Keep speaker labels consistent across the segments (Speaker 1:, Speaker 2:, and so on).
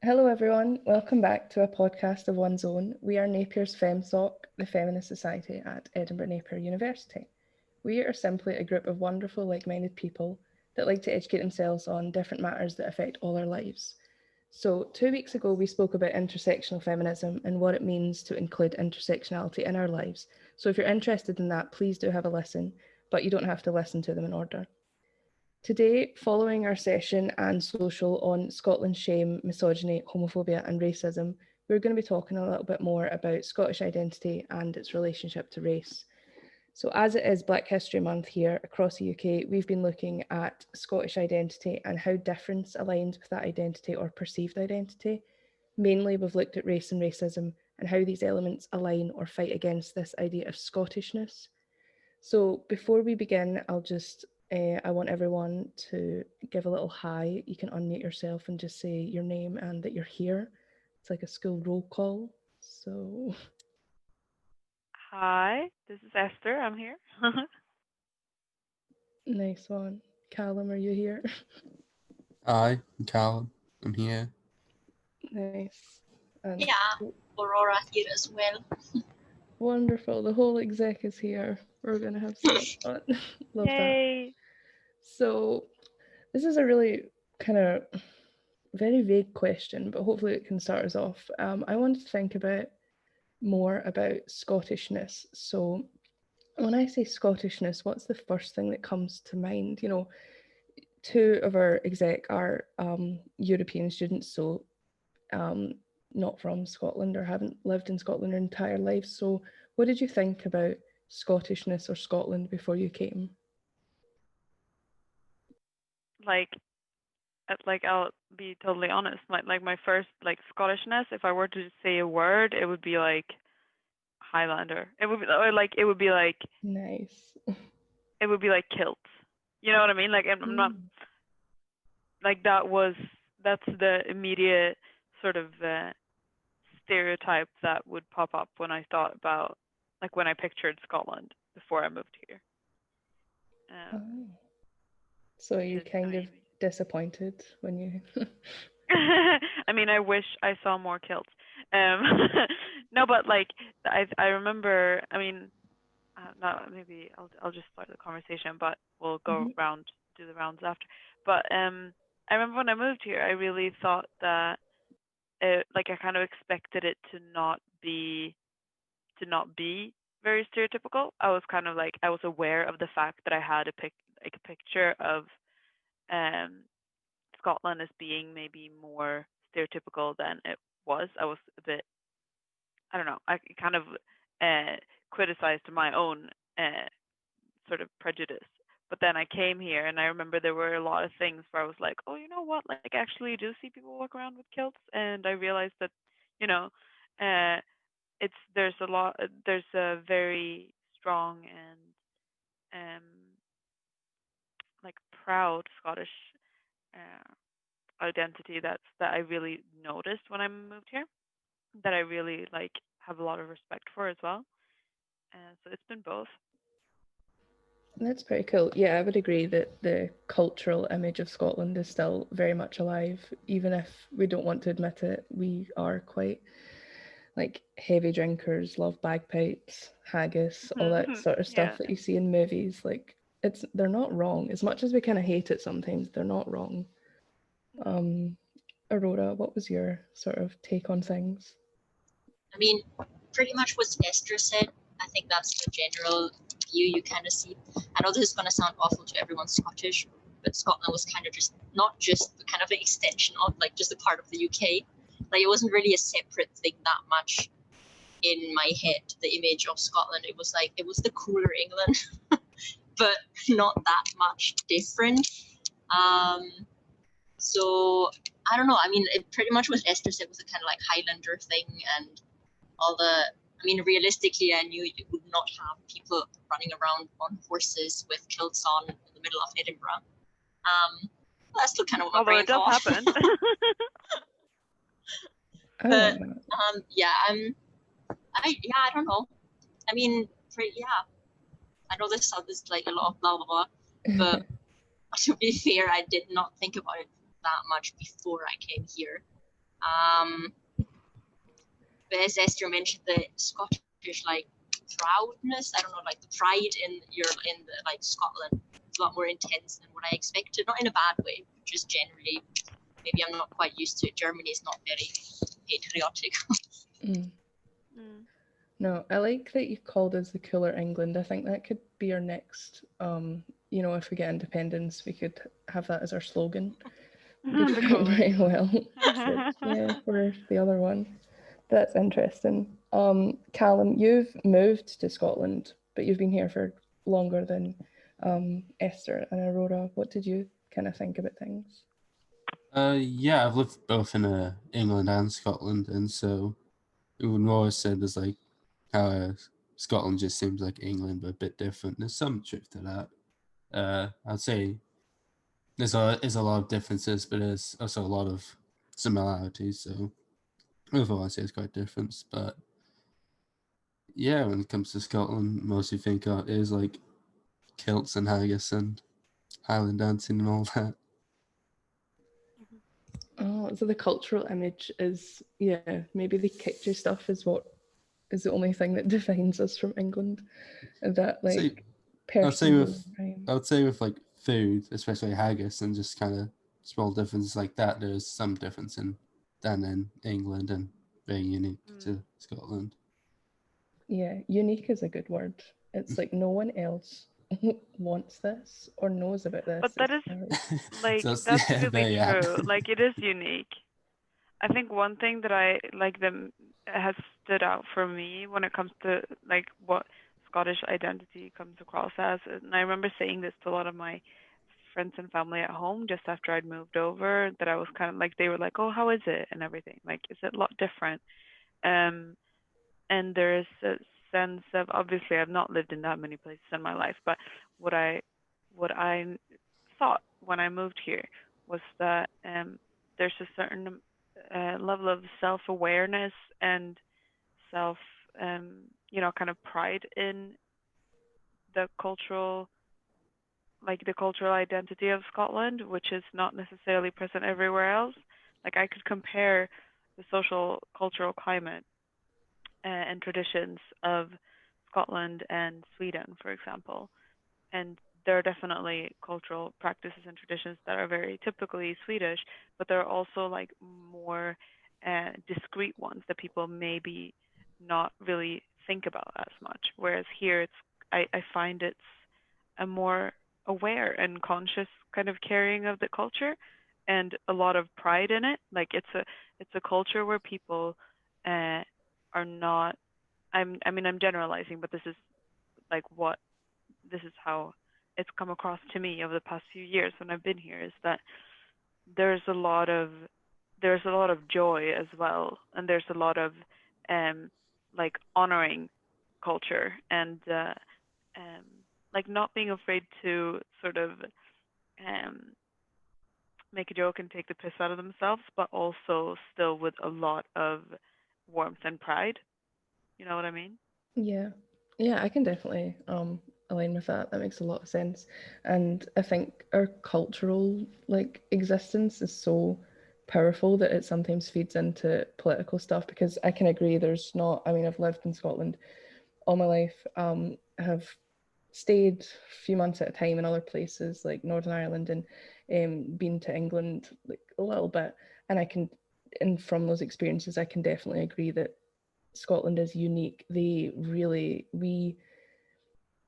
Speaker 1: Hello, everyone. Welcome back to a podcast of one's own. We are Napier's FemSoc, the Feminist Society at Edinburgh Napier University. We are simply a group of wonderful, like minded people that like to educate themselves on different matters that affect all our lives. So, 2 weeks ago, we spoke about intersectional feminism and what it means to include intersectionality in our lives. So, if you're interested in that, please do have a listen, but you don't have to listen to them in order. Today, following our session and social on Scotland's shame, misogyny, homophobia, and racism, we're going to be talking a little bit more about Scottish identity and its relationship to race. So, as it is Black History Month here across the UK, we've been looking at Scottish identity and how difference aligns with that identity or perceived identity. Mainly, we've looked at race and racism and how these elements align or fight against this idea of Scottishness. So before we begin, I want everyone to give a little hi. You can unmute yourself and just say your name and that you're here. It's like a school roll call. So
Speaker 2: Hi, this is Esther. I'm here.
Speaker 1: nice one. Callum, are you here?
Speaker 3: Hi, I'm Callum. I'm here.
Speaker 1: Nice. And
Speaker 4: Yeah, Aurora here as well.
Speaker 1: wonderful. The whole exec is here. We're gonna have so much fun. Love that.
Speaker 2: Yay!
Speaker 1: So this is a really kind of very vague question, but hopefully it can start us off. I wanted to think about more about Scottishness. So when I say Scottishness, what's the first thing that comes to mind? Two of our exec are European students, so um, not from Scotland or haven't lived in Scotland their entire lives. So what did you think about Scottishness or Scotland before you came?
Speaker 2: Like, I'll be totally honest. My first Scottishness. If I were to say a word, it would be like Highlander. It would be like
Speaker 1: Nice.
Speaker 2: it would be like kilts. You know what I mean? Like I'm not like that's the immediate sort of stereotype that would pop up when I thought about when I pictured Scotland before I moved here.
Speaker 1: Oh. So are you kind of disappointed when you
Speaker 2: I mean, I wish I saw more kilts. Um, no, but I remember. I mean, maybe I'll just start the conversation, but we'll go do the rounds after. But I remember when I moved here, I really thought that I kind of expected it to not be very stereotypical. I was kind of I was aware of the fact that I had a picture of um Scotland as being maybe more stereotypical than it was. I was a bit, I don't know, I kind of criticized my own sort of prejudice. But then I came here and I remember there were a lot of things where I was like, oh, you know what? Actually, I do see people walk around with kilts. And I realized that, you know, uh, there's a very strong and um, proud Scottish identity that I really noticed when I moved here, that I really have a lot of respect for as well. So it's been both.
Speaker 1: That's pretty cool. Yeah, I would agree that the cultural image of Scotland is still very much alive, even if we don't want to admit it. We are quite heavy drinkers, love bagpipes, haggis, all that sort of stuff that you see in movies. They're not wrong. As much as we kind of hate it sometimes, they're not wrong. Aurora, what was your sort of take on things?
Speaker 4: I mean, pretty much what Esther said. I think that's the general view you kind of see. I know this is going to sound awful to everyone Scottish, but Scotland was kind of just not just the kind of an extension of just a part of the UK. It wasn't really a separate thing that much in my head. The image of Scotland, it was the cooler England, but not that much different. So I don't know. I mean, it pretty much what Esther said was a kind of Highlander thing and all the. I mean, realistically, I knew you would not have people running around on horses with kilts on in the middle of Edinburgh. That's still kind of what my brain thought.
Speaker 2: Although it does happen.
Speaker 4: But I don't know. I mean, I know this sounds like a lot of blah blah blah, but to be fair, I did not think about it that much before I came here. But as Esther mentioned, the Scottish like proudness, I don't know, like the pride in like Scotland is a lot more intense than what I expected. Not in a bad way, just generally. Maybe I'm not quite used to it. Germany is not very patriotic.
Speaker 1: No, I like that you called us the cooler England. I think that could be our next, if we get independence, we could have that as our slogan. Could fit very well. Yeah, for the other one. That's interesting. Callum, you've moved to Scotland, but you've been here for longer than Esther and Aurora. What did you kind of think about things?
Speaker 3: Yeah, I've lived both in England and Scotland, and so it would more said as like how Scotland just seems like England, but a bit different. There's some truth to that. I'd say there's a lot of differences, but there's also a lot of similarities. So overall, I'd say it's quite different. But yeah, when it comes to Scotland, most you think of is like kilts and haggis and Highland dancing and all that.
Speaker 1: Oh, so the cultural image is, maybe the kitschy stuff is what is the only thing that defines us from England. And that like personal.
Speaker 3: I would say with like food, especially haggis, and just kind of small differences like that. There's some difference than in England and very unique to Scotland.
Speaker 1: Yeah, unique is a good word. It's like no one else wants this or knows about this.
Speaker 2: But that is like that's really true. Like it is unique. I think one thing that I like them has stood out for me when it comes to like what Scottish identity comes across as, and I remember saying this to a lot of my friends and family at home just after I'd moved over, that I was kind of like, they were like, "Oh, how is it?" and everything. Like, is it a lot different? And there's a sense of, obviously I've not lived in that many places in my life, but what I thought when I moved here was that there's a certain level of self-awareness and self kind of pride in the cultural identity of Scotland, which is not necessarily present everywhere else. Like I could compare the social cultural climate and traditions of Scotland and Sweden, for example. And there are definitely cultural practices and traditions that are very typically Swedish, but there are also like more discrete ones that people maybe not really think about as much. Whereas here, I find it's a more aware and conscious kind of carrying of the culture, and a lot of pride in it. Like it's a culture where people are not. I'm generalizing, but this is how it's come across to me over the past few years when I've been here, is that there's a lot of joy as well, and there's a lot of like honoring culture and like not being afraid to sort of make a joke and take the piss out of themselves, but also still with a lot of warmth and pride. You know what I mean?
Speaker 1: Yeah. Yeah, I can definitely align with that. That makes a lot of sense. And I think our cultural like existence is so powerful that it sometimes feeds into political stuff, because I can agree there's not, I mean, I've lived in Scotland all my life. I have stayed a few months at a time in other places like Northern Ireland, and been to England like a little bit. And from those experiences, I can definitely agree that Scotland is unique.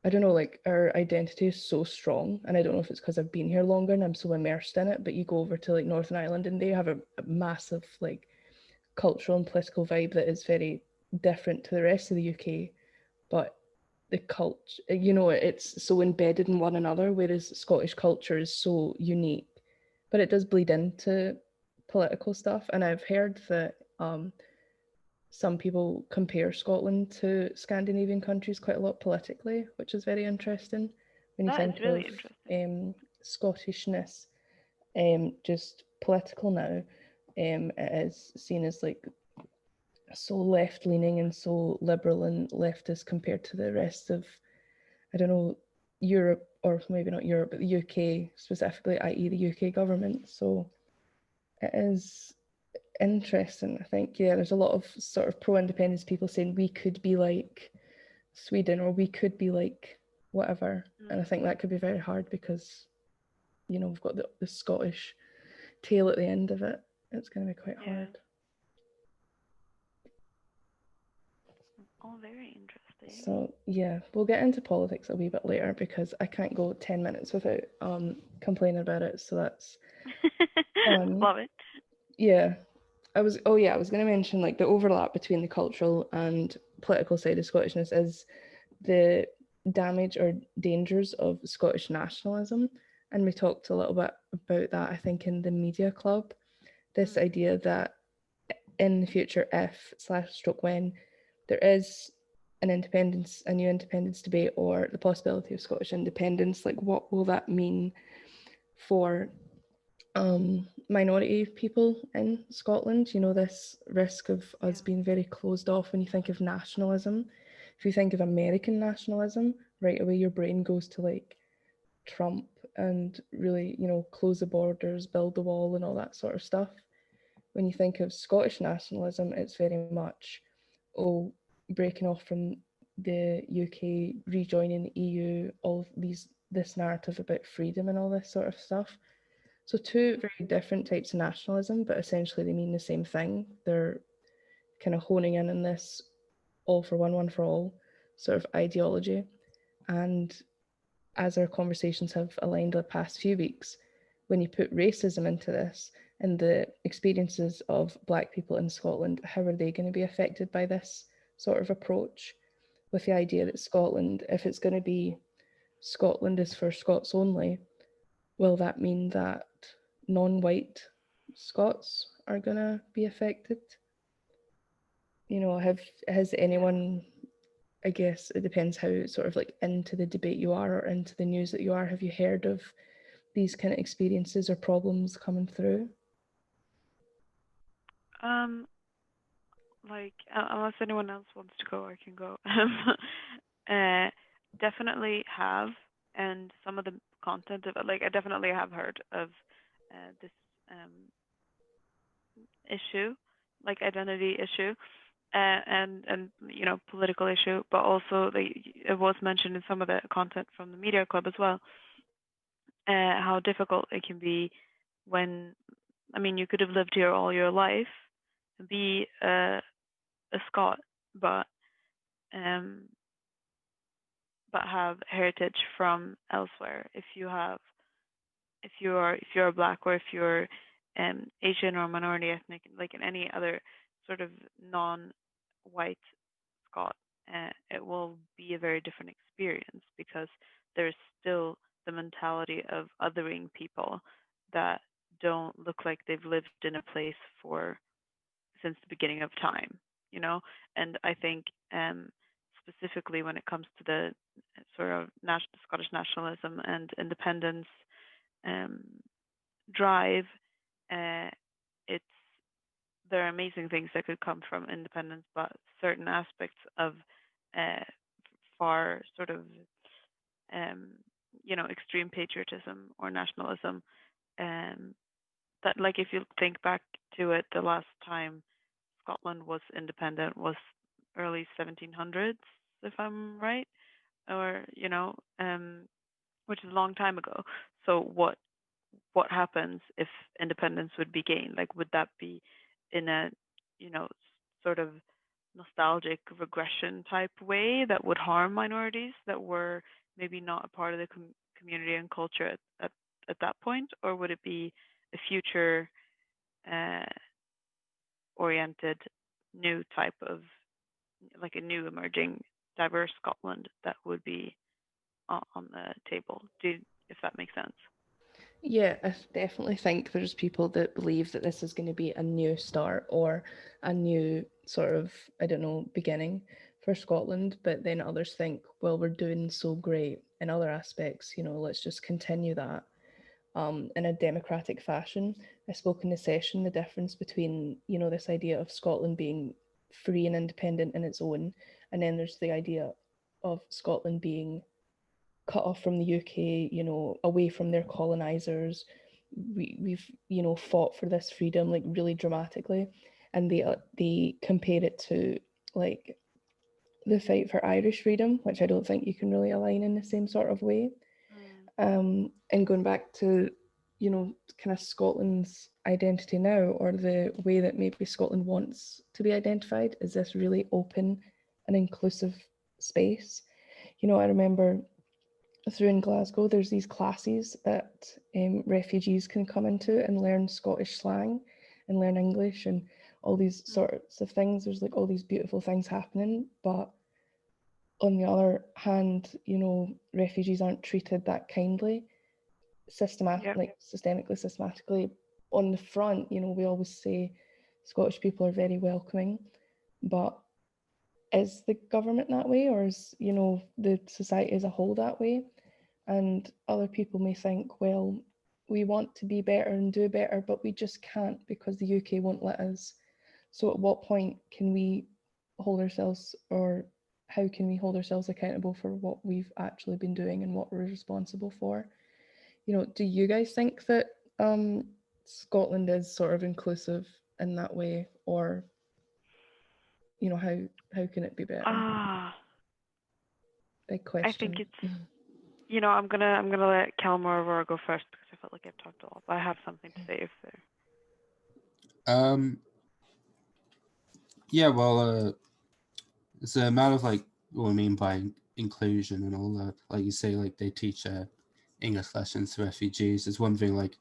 Speaker 1: I don't know, like our identity is so strong, and I don't know if it's because I've been here longer and I'm so immersed in it, but you go over to like Northern Ireland and they have a massive like cultural and political vibe that is very different to the rest of the UK, but the culture, it's so embedded in one another, whereas Scottish culture is so unique, but it does bleed into political stuff. And I've heard that some people compare Scotland to Scandinavian countries quite a lot politically, which is very interesting when you think
Speaker 2: really
Speaker 1: of Scottishness, just political now. It is seen as like so left leaning and so liberal and leftist compared to the rest of, I don't know, Europe, or maybe not Europe, but the UK specifically, i.e., the UK government. So it is interesting. I think, yeah, there's a lot of sort of pro-independence people saying we could be like Sweden or we could be like whatever. And I think that could be very hard because, you know, we've got the Scottish tail at the end of it. It's going to be quite hard.
Speaker 2: All very interesting.
Speaker 1: So yeah, we'll get into politics a wee bit later because I can't go 10 minutes without complaining about it. So that's
Speaker 2: love it.
Speaker 1: Yeah, I was going to mention like the overlap between the cultural and political side of Scottishness is the damage or dangers of Scottish nationalism, and we talked a little bit about that I think in the media club. This idea that in the future, if / stroke when there is a new independence debate or the possibility of Scottish independence, like what will that mean for minority people in Scotland? You know, this risk of us being very closed off. When you think of nationalism, if you think of American nationalism, right away your brain goes to like Trump and really, you know, close the borders, build the wall and all that sort of stuff. When you think of Scottish nationalism, it's very much, oh, breaking off from the UK, rejoining the EU, all this narrative about freedom and all this sort of stuff. So two very different types of nationalism, but essentially they mean the same thing. They're kind of honing in on this all for one for all sort of ideology. And as our conversations have aligned the past few weeks, when you put racism into this and the experiences of Black people in Scotland, how are they going to be affected by this sort of approach? With the idea that Scotland, if it's going to be Scotland is for Scots only, will that mean that non-white Scots are going to be affected? You know, has anyone, I guess it depends how sort of like into the debate you are or into the news that you are, have you heard of these kind of experiences or problems coming through?
Speaker 2: Like unless anyone else wants to go, I can go. Definitely have, and some of the content of it, like I definitely have heard of this issue, like identity issue, and you know political issue, but also it was mentioned in some of the content from the media club as well. How difficult it can be when, I mean, you could have lived here all your life, be a Scot, but have heritage from elsewhere. If you're Black or if you're Asian or minority ethnic, like in any other sort of non-white Scot, it will be a very different experience because there's still the mentality of othering people that don't look like they've lived in a place for since the beginning of time, you know. And I think specifically when it comes to the sort of Scottish nationalism and independence drive, it's there are amazing things that could come from independence, but certain aspects of far sort of you know extreme patriotism or nationalism, that like if you think back to it, the last time Scotland was independent was early 1700s, if I'm right, or you know, which is a long time ago. So what happens if independence would be gained? Like, would that be in a you know sort of nostalgic regression type way that would harm minorities that were maybe not a part of the community and culture at that point, or would it be a future uh, oriented new type of like a new emerging diverse Scotland that would be on the table? If that makes sense?
Speaker 1: Yeah, I definitely think there's people that believe that this is going to be a new start or a new sort of, I don't know, beginning for Scotland. But then others think, well, we're doing so great in other aspects, you know, let's just continue that in a democratic fashion. I spoke in the session the difference between, you know, this idea of Scotland being free and independent in its own, and then there's the idea of Scotland being cut off from the UK, you know, away from their colonisers, we've fought for this freedom like really dramatically, and they compare it to like the fight for Irish freedom, which I don't think you can really align in the same sort of way. And going back to, kind of Scotland's identity now, or the way that maybe Scotland wants to be identified, is this really open and inclusive space. I remember through in Glasgow, there's these classes that refugees can come into and learn Scottish slang and learn English and all these sorts of things. There's like all these beautiful things happening, but on the other hand, refugees aren't treated that kindly, systematically. On the front, we always say Scottish people are very welcoming, but is the government that way, or is the society as a whole that way? And other people may think, well, we want to be better and do better, but we just can't because the UK won't let us. So at what point can we hold ourselves, or how can we hold ourselves accountable for what we've actually been doing and what we're responsible for? Do you guys think that Scotland is sort of inclusive in that way, or how can it be better? Big question.
Speaker 2: I think it's I'm gonna let Calmar Aurora go first because I felt like I've talked a lot, but I have something to say if there.
Speaker 3: Yeah, well, it's a matter of like what I mean by inclusion and all that. Like you say, like they teach English lessons to refugees. It's one thing like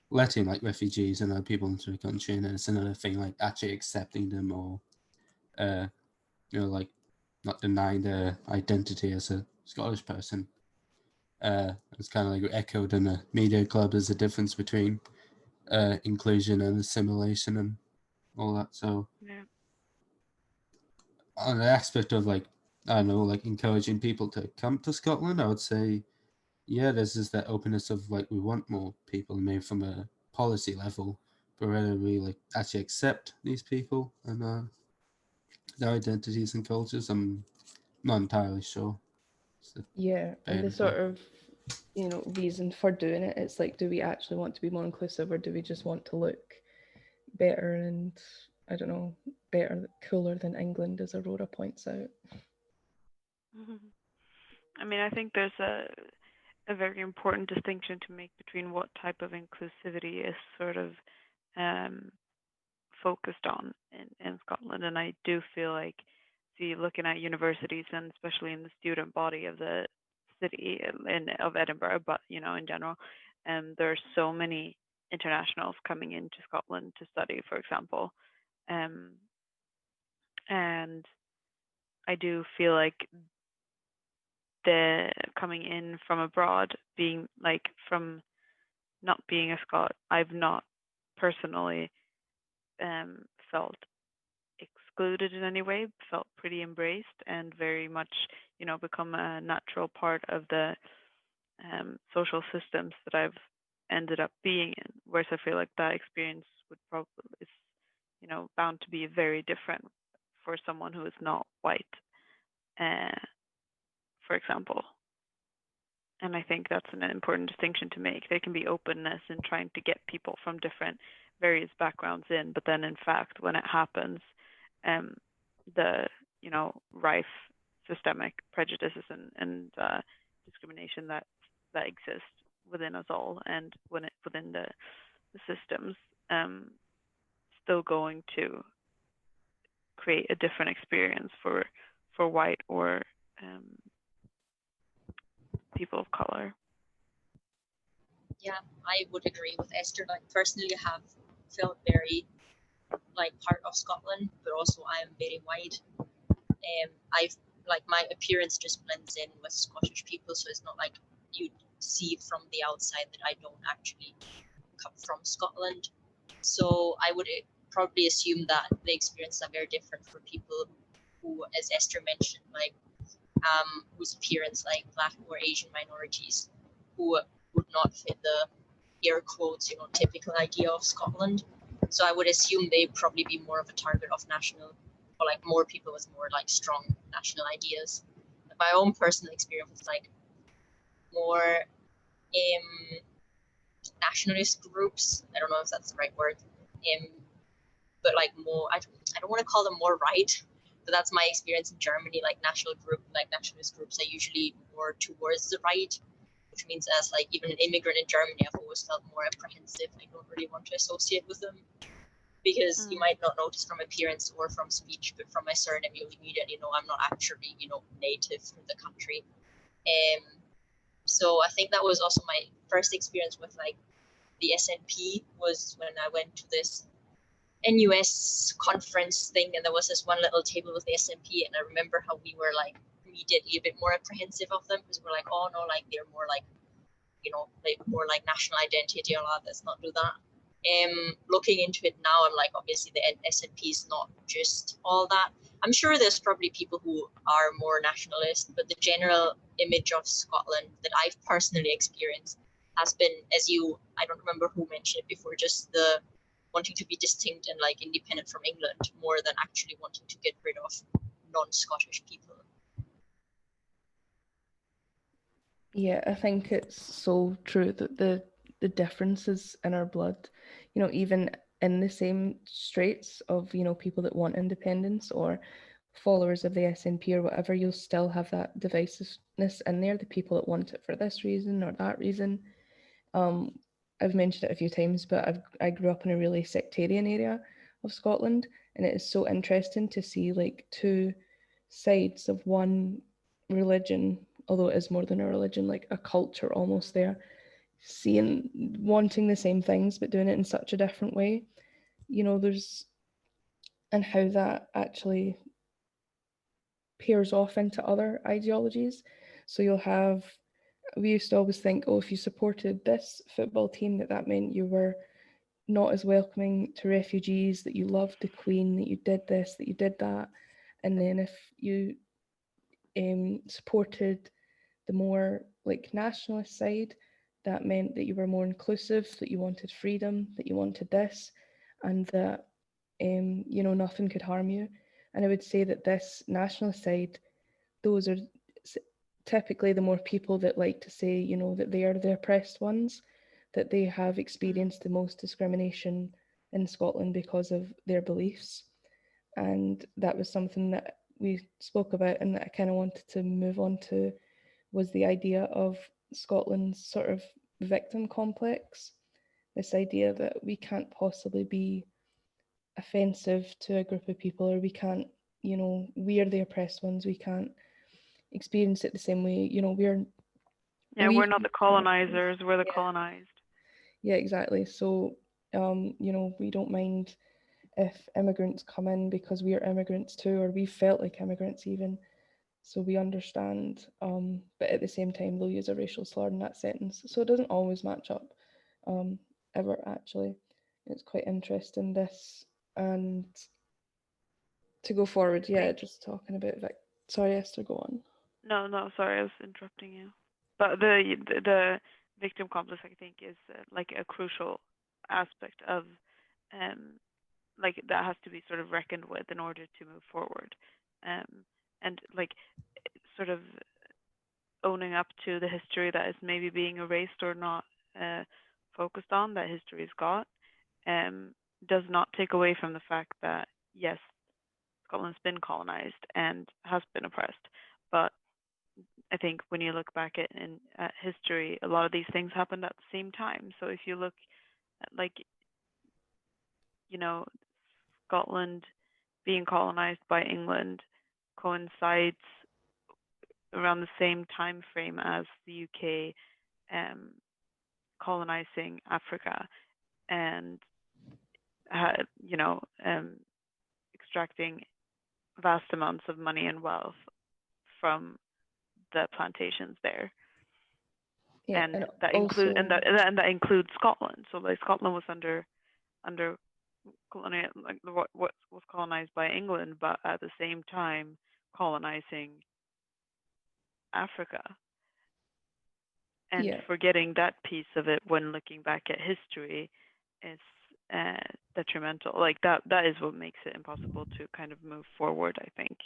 Speaker 3: letting like refugees and other people into the country, and it's another thing like actually accepting them or like not denying their identity as a Scottish person. It's kind of like echoed in the media club. There's a difference between inclusion and assimilation and all that. So on the aspect of like, I don't know, like encouraging people to come to Scotland, I would say, yeah, there's just that openness of like, we want more people, maybe from a policy level, but whether we like actually accept these people and their identities and cultures, I'm not entirely sure.
Speaker 1: Yeah, and the sort of reason for doing it, it's like, do we actually want to be more inclusive, or do we just want to look better and I don't know, better, cooler than England, as Aurora points out?
Speaker 2: I mean, I think there's a very important distinction to make between what type of inclusivity is sort of focused on in Scotland, and I do feel like, see, looking at universities and especially in the student body of the city of Edinburgh, but in general, there are so many internationals coming into Scotland to study, for example, and I do feel like the coming in from abroad, being like from not being a Scot, I've not personally felt excluded in any way, felt pretty embraced and very much, become a natural part of the social systems that I've ended up being in. Whereas I feel like that experience would probably is, bound to be very different for someone who is not white, for example. And I think that's an important distinction to make. There can be openness in trying to get people from different various backgrounds in, but then in fact, when it happens, the rife systemic prejudices and discrimination that exist within us all and within the systems, still going to create a different experience for white or people of color.
Speaker 4: Yeah, I would agree with Esther. Like personally, I have felt very like part of Scotland, but also I am very white. I've like my appearance just blends in with Scottish people, so it's not like you see from the outside that I don't actually come from Scotland. So I would probably assume that the experiences are very different for people who, as Esther mentioned, like whose appearance like Black or Asian minorities, who would not fit the air quotes, typical idea of Scotland. So I would assume they'd probably be more of a target of national, or like more people with more like strong national ideas. My own personal experience was like more nationalist groups. I don't know if that's the right word. But like more, I don't want to call them more right, but that's my experience in Germany. Like nationalist groups are usually more towards the right, which means as like even an immigrant in Germany, I've always felt more apprehensive. I don't really want to associate with them because you might not notice from appearance or from speech, but from my surname, you'll immediately know I'm not actually, native to the country. So I think that was also my first experience with like the SNP was when I went to this NUS conference thing, and there was this one little table with the SNP, and I remember how we were like immediately a bit more apprehensive of them because we're like, oh no, like they're more like, like more like national identity, or let's not do that. Looking into it now, I'm like, obviously the SNP is not just all that. I'm sure there's probably people who are more nationalist, but the general image of Scotland that I've personally experienced has been, I don't remember who mentioned it before, just the wanting to be distinct and like independent from England more than actually wanting to get rid of non-Scottish people.
Speaker 1: Yeah, I think it's so true that the differences in our blood, even in the same straits of, people that want independence or followers of the SNP or whatever, you'll still have that divisiveness in there, the people that want it for this reason or that reason. I've mentioned it a few times, but I grew up in a really sectarian area of Scotland, and it is so interesting to see like two sides of one religion, although it is more than a religion, like a culture almost there, wanting the same things but doing it in such a different way. There's and how that actually pairs off into other ideologies. So we used to always think, oh, if you supported this football team, that meant you were not as welcoming to refugees, that you loved the Queen, that you did this, that you did that. And then if you supported the more like nationalist side, that meant that you were more inclusive, that you wanted freedom, that you wanted this, and that nothing could harm you. And I would say that this nationalist side, those are typically the more people that like to say, that they are the oppressed ones, that they have experienced the most discrimination in Scotland because of their beliefs. And that was something that we spoke about and that I kind of wanted to move on to, was the idea of Scotland's sort of victim complex. This idea that we can't possibly be offensive to a group of people, or we can't, we're the oppressed ones, we can't experience it the same way,
Speaker 2: we're not the colonizers, we're the colonized.
Speaker 1: Yeah, exactly. So we don't mind if immigrants come in because we are immigrants too, or we felt like immigrants even, so we understand, but at the same time they'll use a racial slur in that sentence, so it doesn't always match up ever. Actually, it's quite interesting this. And to go forward, just talking about sorry, Esther, go on.
Speaker 2: No, sorry, I was interrupting you. But the victim complex, I think, is like a crucial aspect of, like that has to be sort of reckoned with in order to move forward, and like sort of owning up to the history that is maybe being erased or not focused on, that history's got, does not take away from the fact that yes, Scotland's been colonized and has been oppressed, but I think when you look back at history, a lot of these things happened at the same time. So if you look at, like, Scotland being colonized by England coincides around the same time frame as the UK colonizing Africa and extracting vast amounts of money and wealth from the plantations there. Yeah, and that includes Scotland. So like Scotland was under colonial, like what was colonized by England, but at the same time colonizing Africa. And forgetting that piece of it when looking back at history is detrimental. Like that is what makes it impossible to kind of move forward, I think.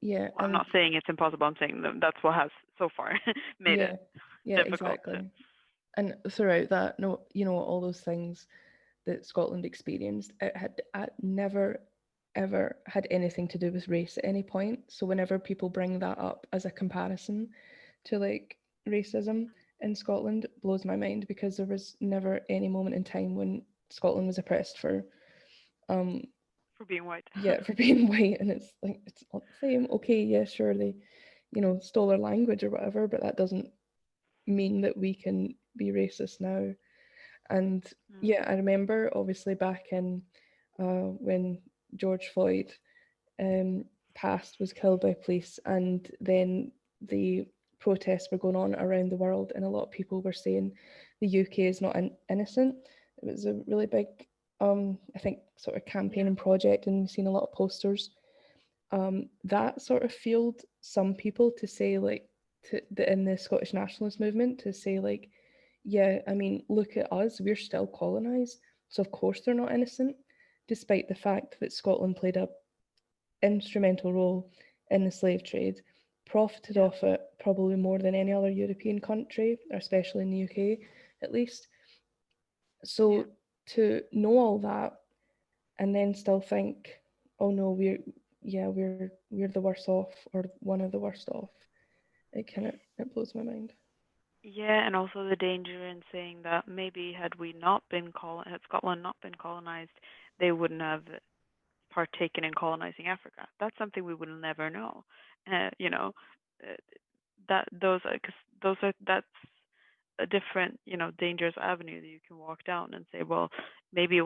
Speaker 1: Yeah.
Speaker 2: Well, I'm not saying it's impossible, I'm saying that's what has so far made it difficult.
Speaker 1: Exactly. And throughout that, no, all those things that Scotland experienced, it had never ever had anything to do with race at any point. So whenever people bring that up as a comparison to like racism in Scotland, it blows my mind, because there was never any moment in time when Scotland was oppressed um
Speaker 2: for being white.
Speaker 1: for being white. And it's like, it's not the same. Okay, yeah, sure, they stole our language or whatever, but that doesn't mean that we can be racist now. And yeah, I remember obviously back in when George Floyd passed, was killed by police, and then the protests were going on around the world, and a lot of people were saying the UK is not innocent. It was a really big, I think, sort of campaign and project, and we've seen a lot of posters. That sort of fueled some people to say, like, in the Scottish nationalist movement, to say, like, yeah, I mean, look at us, we're still colonised, so of course they're not innocent, despite the fact that Scotland played a instrumental role in the slave trade, profited off it probably more than any other European country, or especially in the UK at least. So to know all that and then still think, oh no, we're the worst off, or one of the worst off, it blows my mind.
Speaker 2: Yeah, and also the danger in saying that maybe had Scotland not been colonized, they wouldn't have partaken in colonizing Africa. That's something we will never know. You know, uh, that's a different, dangerous avenue that you can walk down and say, well, maybe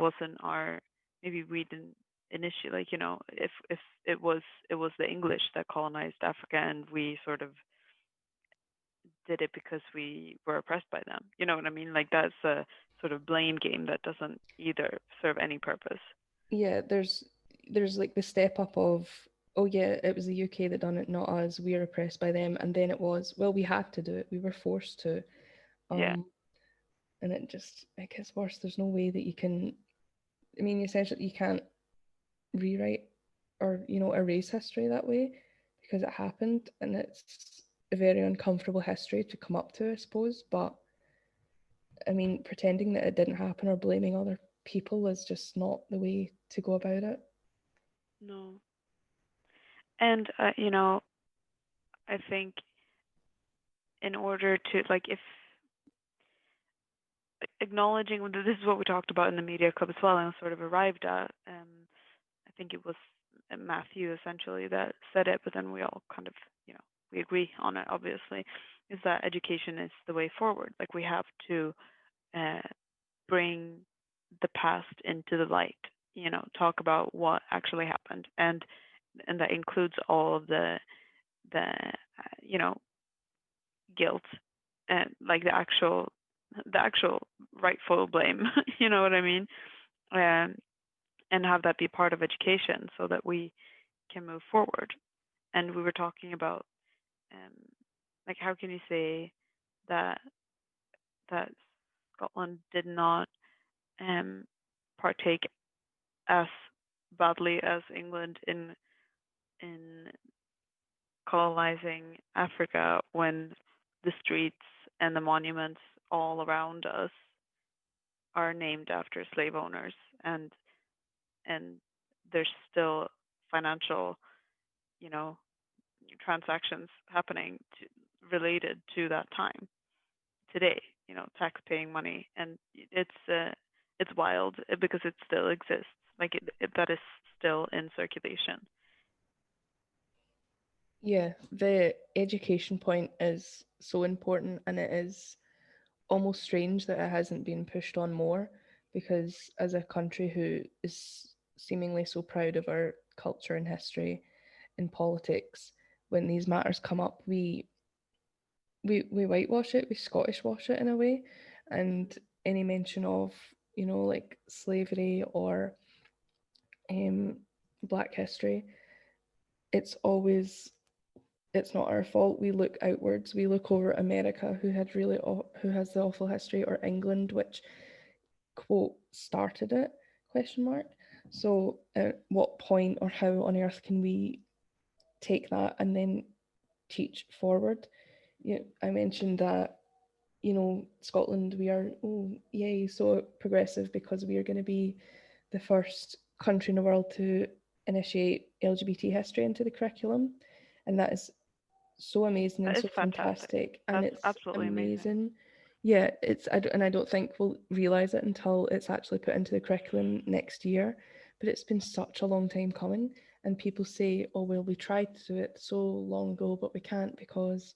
Speaker 2: maybe we didn't initially, like, if it was the English that colonized Africa and we sort of did it because we were oppressed by them. You know what I mean? Like, that's a sort of blame game that doesn't either serve any purpose.
Speaker 1: Yeah, there's like the step up of, oh yeah, it was the UK that done it, not us. We are oppressed by them, and then it was, well, we had to do it. We were forced to.
Speaker 2: Yeah.
Speaker 1: And it gets worse. There's no way that you can. I mean, essentially, you can't rewrite or erase history that way, because it happened, and it's a very uncomfortable history to come up to, I suppose. But I mean, pretending that it didn't happen or blaming other people is just not the way to go about it.
Speaker 2: No. And I think in order to, like, if acknowledging this is what we talked about in the media club as well, and sort of arrived at. I think it was Matthew essentially that said it, but then we all kind of, we agree on it. Obviously, is that education is the way forward. Like, we have to bring the past into the light. Talk about what actually happened, and that includes all of the guilt and, like, the actual rightful blame. You know what I mean? And have that be part of education so that we can move forward. And we were talking about, like, how can you say that Scotland did not partake as badly as England in colonizing Africa, when the streets and the monuments all around us are named after slave owners, and there's still financial, transactions happening related to that time today, tax paying money, and it's wild because it still exists. Like, that is still in circulation.
Speaker 1: Yeah, the education point is so important, and it is almost strange that it hasn't been pushed on more, because as a country who is seemingly so proud of our culture and history and politics, when these matters come up, we whitewash it, we Scottish wash it in a way, and any mention of like slavery or Black history, it's always, it's not our fault. We look outwards. We look over at America, who has the awful history, or England, which quote started it, question mark. So at what point or how on earth can we take that and then teach forward? I mentioned that Scotland, we are, oh, yay, so progressive because we are going to be the first country in the world to initiate LGBT history into the curriculum. And that is so amazing and
Speaker 2: That is
Speaker 1: so
Speaker 2: fantastic.
Speaker 1: fantastic. And
Speaker 2: That's
Speaker 1: it's
Speaker 2: absolutely amazing.
Speaker 1: Yeah, and I don't think we'll realise it until it's actually put into the curriculum next year. But it's been such a long time coming. And people say, oh, well, we tried to do it so long ago, but we can't because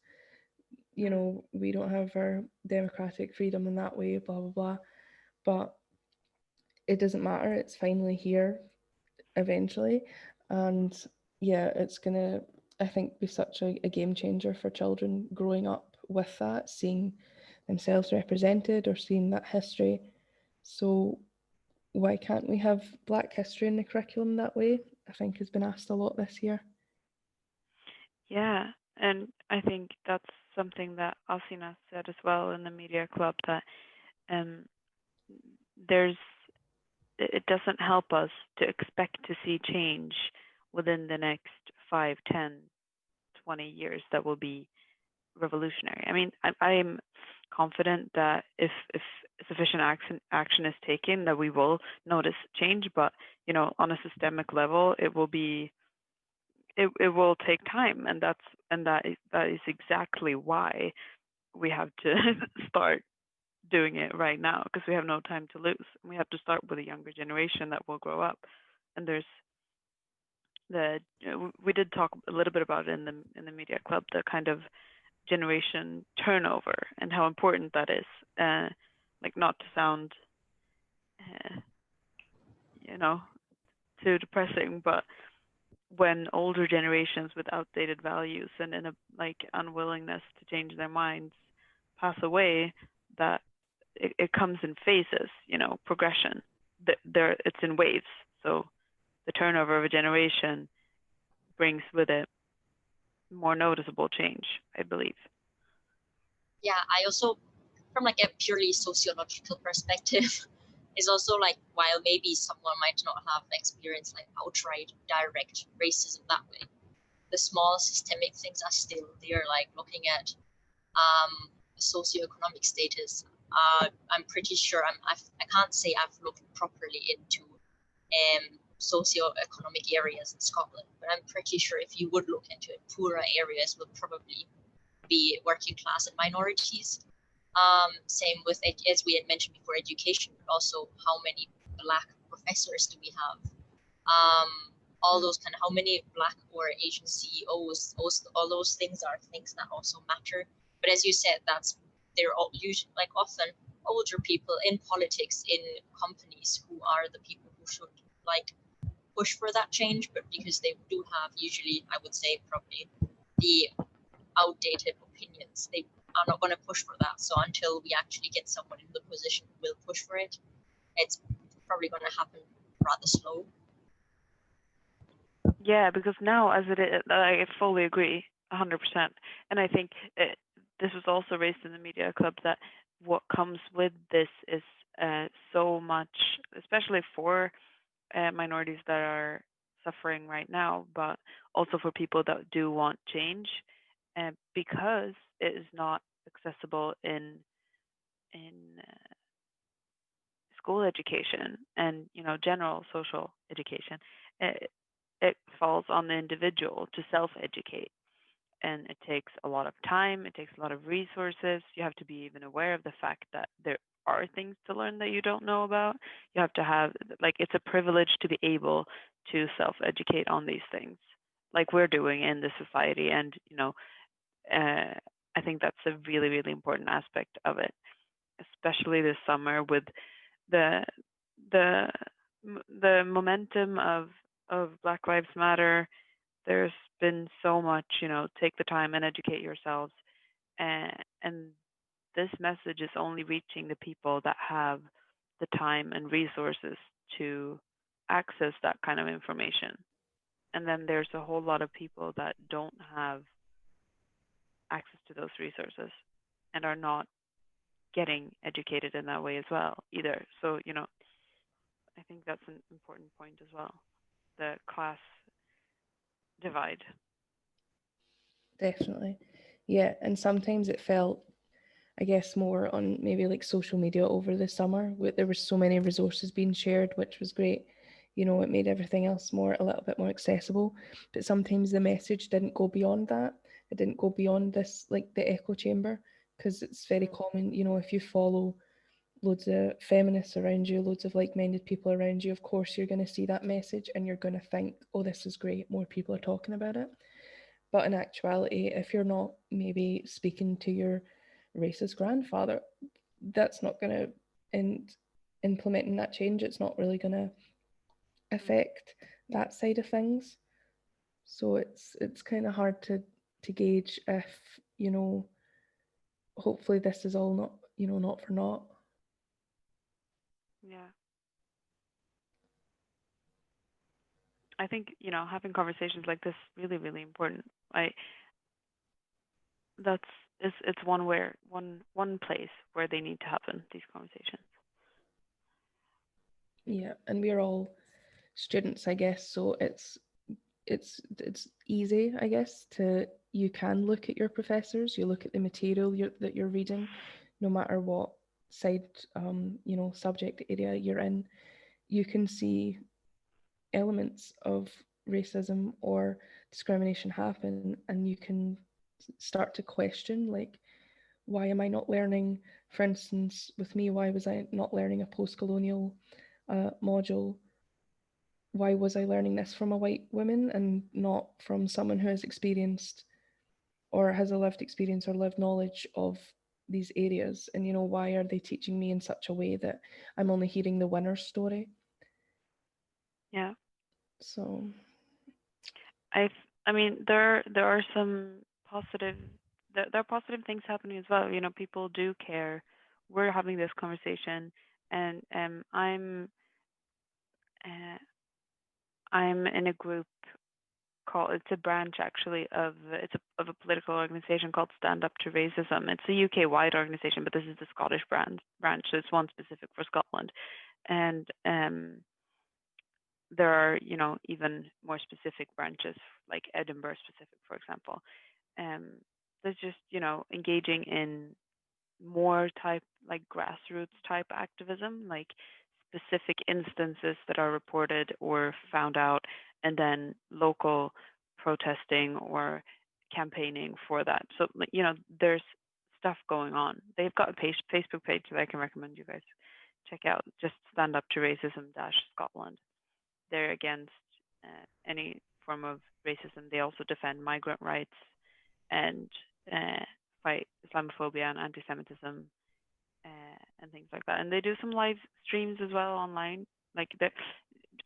Speaker 1: we don't have our democratic freedom in that way, blah, blah, blah. But it doesn't matter. It's finally here eventually. And yeah, it's going to, I think, be such a game changer for children growing up with that, seeing themselves represented or seeing that history. So why can't we have Black history in the curriculum that way? I think has been asked a lot this year.
Speaker 2: Yeah, and I think that's something that Asina said as well in the media club, that um, there's it doesn't help us to expect to see change within the next 5, 10, 20 years that will be revolutionary. I mean, I'm confident that if sufficient action is taken, that we will notice change. But on a systemic level, it will take time, and that is exactly why we have to start doing it right now, because we have no time to lose. We have to start with a younger generation that will grow up. And there's we did talk a little bit about it in the media club, the kind of generation turnover and how important that is. Like, not to sound too depressing, but when older generations with outdated values and in a unwillingness to change their minds pass away, that it comes in phases, progression. It's in waves. So the turnover of a generation brings with it more noticeable change, I believe.
Speaker 4: Yeah, I also, from like a purely sociological perspective, is also like, while maybe someone might not have experienced like outright direct racism that way, the small systemic things are still there, like looking at socioeconomic status. I'm pretty sure I can't say I've looked properly into socioeconomic areas in Scotland, but I'm pretty sure if you would look into it, poorer areas will probably be working class and minorities. Same with, as we had mentioned before, education, but also how many Black professors do we have? All those kind of, how many Black or Asian CEOs, all those things are things that also matter. But as you said, they're all usually like often older people in politics, in companies, who are the people who should like push for that change, but because they do have usually, I would say, probably the outdated opinions, they are not going to push for that. So until we actually get someone in the position who will push for it, it's probably going to happen rather slow.
Speaker 2: Yeah, because now, as it is, I fully agree, 100%. And I think this was also raised in the media club, that what comes with this is so much, especially for minorities that are suffering right now, but also for people that do want change, because it is not accessible in school education and general social education. It falls on the individual to self-educate, and it takes a lot of time, it takes a lot of resources. You have to be even aware of the fact that there are things to learn that you don't know about. You have to have, it's a privilege to be able to self-educate on these things, like we're doing in this society. And I think that's a really, really important aspect of it, especially this summer with the momentum of Black Lives Matter. There's been so much, take the time and educate yourselves, and this message is only reaching the people that have the time and resources to access that kind of information. And then there's a whole lot of people that don't have access to those resources and are not getting educated in that way as well either. So, I think that's an important point as well, the class divide.
Speaker 1: Definitely. Yeah, and sometimes it felt I guess, more on maybe like social media over the summer. There were so many resources being shared, which was great. You know, it made everything else a little bit more accessible. But sometimes the message didn't go beyond that. It didn't go beyond this, like the echo chamber, because it's very common, you know, if you follow loads of feminists around you, loads of like-minded people around you, of course you're going to see that message and you're going to think, oh, this is great, more people are talking about it. But in actuality, if you're not maybe speaking to your racist grandfather, that's not going to, and implementing that change, it's not really going to affect that side of things. So it's kind of hard to gauge if, you know, hopefully this is all not, you know, not for naught.
Speaker 2: Yeah. I think, you know, having conversations like this really, really important. That's it's one place where they need to happen, these conversations.
Speaker 1: Yeah, and we're all students, I guess, so it's easy, I guess, to you can look at your professors, you look at the material that you're reading, no matter what side, you know, subject area you're in, you can see elements of racism or discrimination happen, and you can start to question, like, why am I not learning, for instance, with me, why was I not learning a post-colonial module? Why was I learning this from a white woman and not from someone who has experienced or has a lived experience or lived knowledge of these areas? And, you know, why are they teaching me in such a way that I'm only hearing the winner's story?
Speaker 2: Yeah.
Speaker 1: So
Speaker 2: I mean, there are some positive there are positive things happening as well. You know, people do care. We're having this conversation, and uh, I'm in a group called, it's a branch actually of of a political organization called Stand Up to Racism. It's a UK wide organization, but this is the Scottish branch, so it's one specific for Scotland, and there are, you know, even more specific branches like Edinburgh specific, for example. Um, there's just, you know, engaging in more type like grassroots type activism, like specific instances that are reported or found out, and then local protesting or campaigning for that. So, you know, there's stuff going on. They've got a Facebook page that I can recommend you guys check out. Just Stand Up to Racism Scotland. They're against any form of racism. They also defend migrant rights and fight Islamophobia and anti-Semitism and things like that. And they do some live streams as well online. Like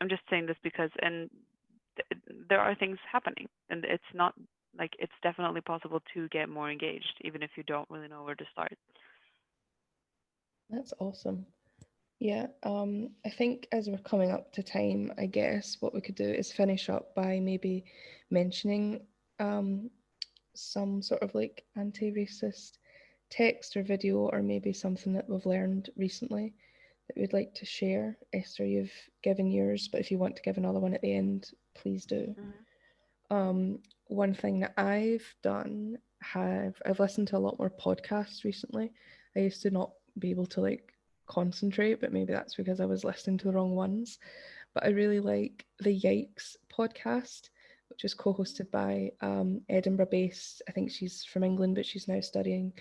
Speaker 2: I'm just saying this because there are things happening, and it's not like it's definitely possible to get more engaged, even if you don't really know where to start.
Speaker 1: that's awesome. Yeah, I think as we're coming up to time, I guess what we could do is finish up by maybe mentioning some sort of like anti-racist text or video, or maybe something that we've learned recently that we'd like to share. Esther, you've given yours, but if you want to give another one at the end, please do. One thing that I've done, I've listened to a lot more podcasts recently. I used to not be able to like concentrate, but maybe that's because I was listening to the wrong ones. But I really like the Yikes podcast, which is co-hosted by Edinburgh-based, I think she's from England, but she's now studying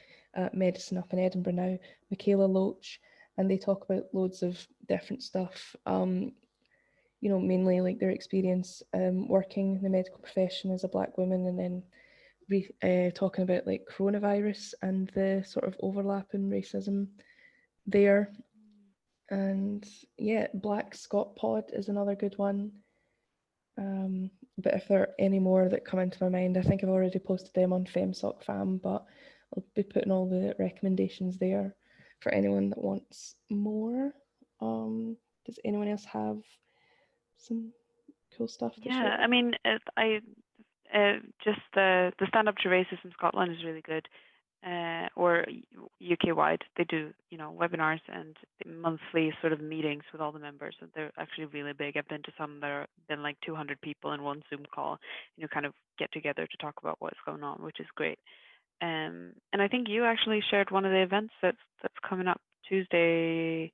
Speaker 1: medicine up in Edinburgh now, Michaela Loach, and they talk about loads of different stuff. You know, mainly like their experience working in the medical profession as a Black woman, and then talking about like coronavirus and the sort of overlap in racism there. And yeah, Black Scott Pod is another good one. But if there are any more that come into my mind, I think I've already posted them on FemSoc Fam, but I'll be putting all the recommendations there for anyone that wants more. Does anyone else have some cool stuff to
Speaker 2: Yeah,
Speaker 1: share?
Speaker 2: I mean, just the Stand Up to Racism Scotland is really good. Or UK wide, they do, you know, webinars and monthly sort of meetings with all the members. And they're actually really big. I've been to some that are been like 200 people in one Zoom call. You know, kind of get together to talk about what's going on, which is great. And I think you actually shared one of the events that's coming up Tuesday,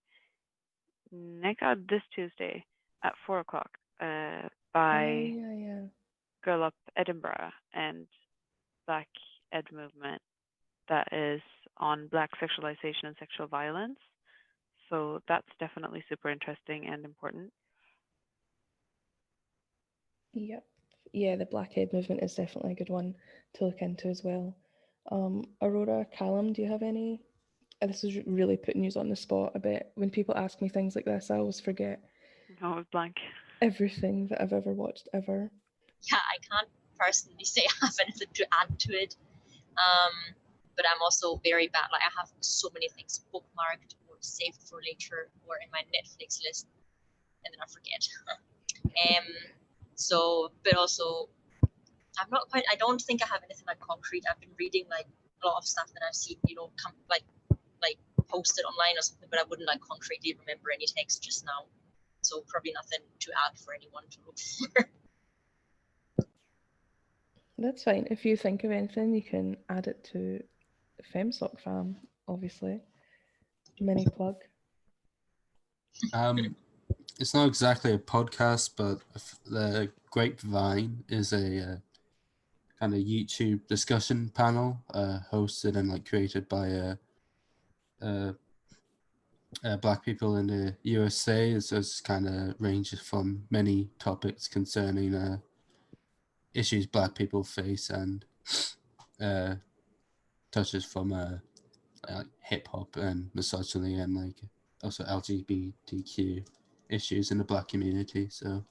Speaker 2: this Tuesday at 4 o'clock by
Speaker 1: yeah.
Speaker 2: Girl Up Edinburgh and Black Ed Movement that is on Black sexualization and sexual violence. So that's definitely super interesting and important.
Speaker 1: Yep. Yeah, the Blackhead movement is definitely a good one to look into as well. Aurora, Callum, do you have any? This is really putting you on the spot a bit. When people ask me things like this, I always forget
Speaker 2: No, it's blank.
Speaker 1: everything that I've ever watched ever.
Speaker 4: Yeah, I can't personally say I have anything to add to it. But I'm also very bad. Like, I have so many things bookmarked or saved for later or in my Netflix list, and then I forget. But also, I'm not quite. I don't think I have anything like concrete. I've been reading like a lot of stuff that I've seen, like posted online or something, but I wouldn't like concretely remember any text just now. So probably nothing to add for anyone to look for.
Speaker 1: That's fine. If you think of anything, you can add it to FemSoc fam, obviously. Mini plug.
Speaker 3: It's not exactly a podcast, but the Grapevine is a kind of YouTube discussion panel hosted and like created by Black people in the USA. It's kind of ranges from many topics concerning issues Black people face and touches from like hip hop and misogyny and like also LGBTQ issues in the Black community. So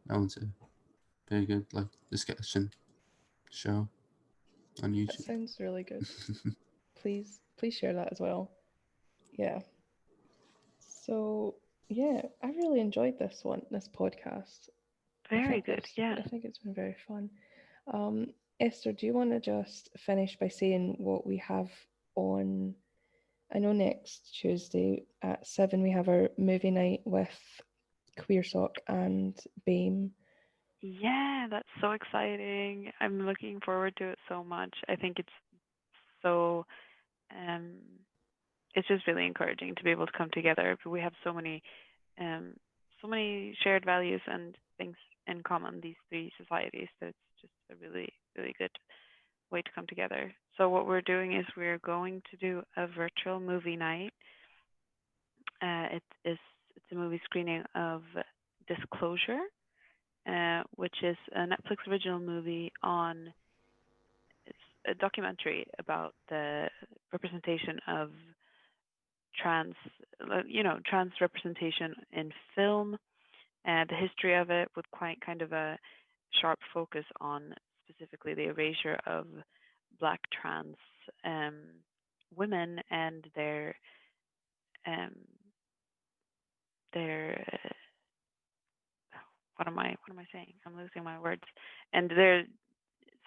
Speaker 3: that one's a very good like discussion show on YouTube.
Speaker 1: That sounds really good. Please share that as well. Yeah. So yeah, I really enjoyed this podcast.
Speaker 2: Very good. Yeah.
Speaker 1: I think it's been very fun. Esther, do you want to just finish by saying what we have on? I know next Tuesday at 7 we have our movie night with Queersock and BAME.
Speaker 2: Yeah, that's so exciting. I'm looking forward to it so much. I think it's so it's just really encouraging to be able to come together. We have so many shared values and things in common, these three societies, that it's just a really, really good way to come together. So what we're doing is we're going to do a virtual movie night. It's a movie screening of Disclosure, which is a Netflix original movie it's a documentary about the representation of trans representation in film, the history of it, with quite kind of a sharp focus on specifically the erasure of Black trans women and their what am I saying? I'm losing my words. And their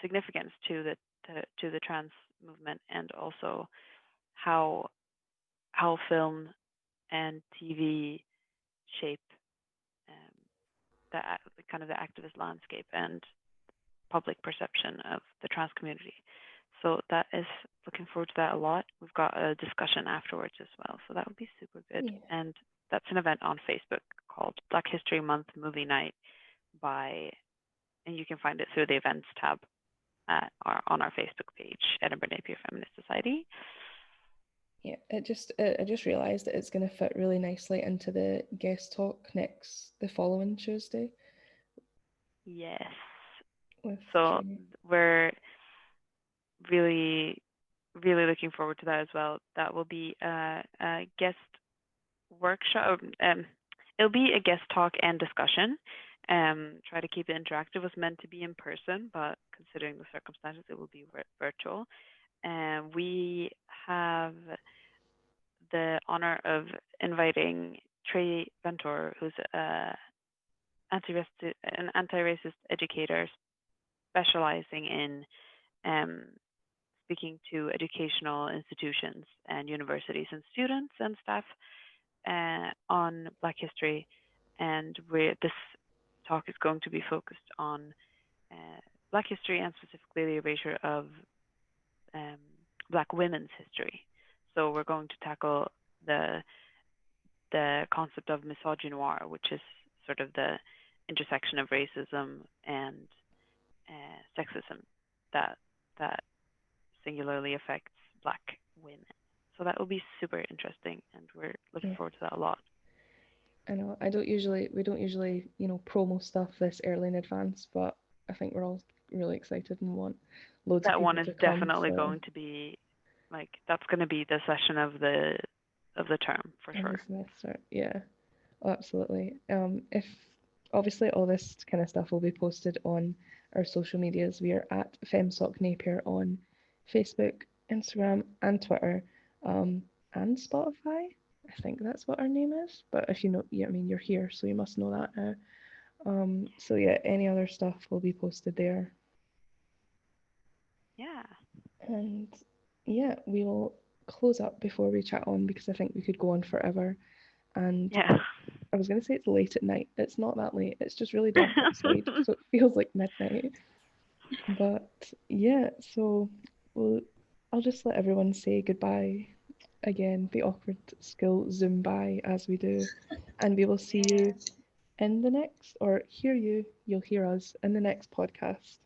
Speaker 2: significance to the trans movement, and also how film and TV shape the kind of the activist landscape and public perception of the trans community. So that is, looking forward to that a lot. We've got a discussion afterwards as well, so that would be super good.
Speaker 1: Yeah.
Speaker 2: And that's an event on Facebook called Black History Month Movie Night and you can find it through the events tab on our Facebook page, Edinburgh Napier Feminist Society.
Speaker 1: Yeah, I just realised that it's going to fit really nicely into the guest talk the following Tuesday.
Speaker 2: Yes. So we're really, really looking forward to that as well. That will be a guest workshop. It'll be a guest talk and discussion. Try to keep it interactive. It was meant to be in person, but considering the circumstances, it will be virtual. We have the honor of inviting Trey Ventor, who's an anti-racist educator specializing in speaking to educational institutions and universities and students and staff on Black history. And this talk is going to be focused on Black history and specifically the erasure of Black women's history. So we're going to tackle the concept of misogynoir, which is sort of the intersection of racism and sexism that singularly affects Black women. So that will be super interesting, and we're looking forward to that a lot.
Speaker 1: I know we don't usually, promo stuff this early in advance, but I think we're all really excited and want loads of
Speaker 2: That
Speaker 1: people
Speaker 2: one is
Speaker 1: to come.
Speaker 2: definitely going to be that's going to be the session of the term for sure.
Speaker 1: Semester. Yeah, absolutely. If obviously all this kind of stuff will be posted on our social medias. We are at FemSoc Napier on Facebook, Instagram, and Twitter, and Spotify. I think that's what our name is. But if you know, yeah, I mean, you're here, so you must know that now. So yeah, any other stuff will be posted there.
Speaker 2: Yeah.
Speaker 1: And yeah, we will close up before we chat on because I think we could go on forever. And
Speaker 2: yeah.
Speaker 1: I was going to say it's late at night. It's not that late. It's just really dark outside, so it feels like midnight. But yeah, so I'll just let everyone say goodbye again, the awkward school Zoom bye as we do. And we will see you in the next, or you'll hear us in the next podcast.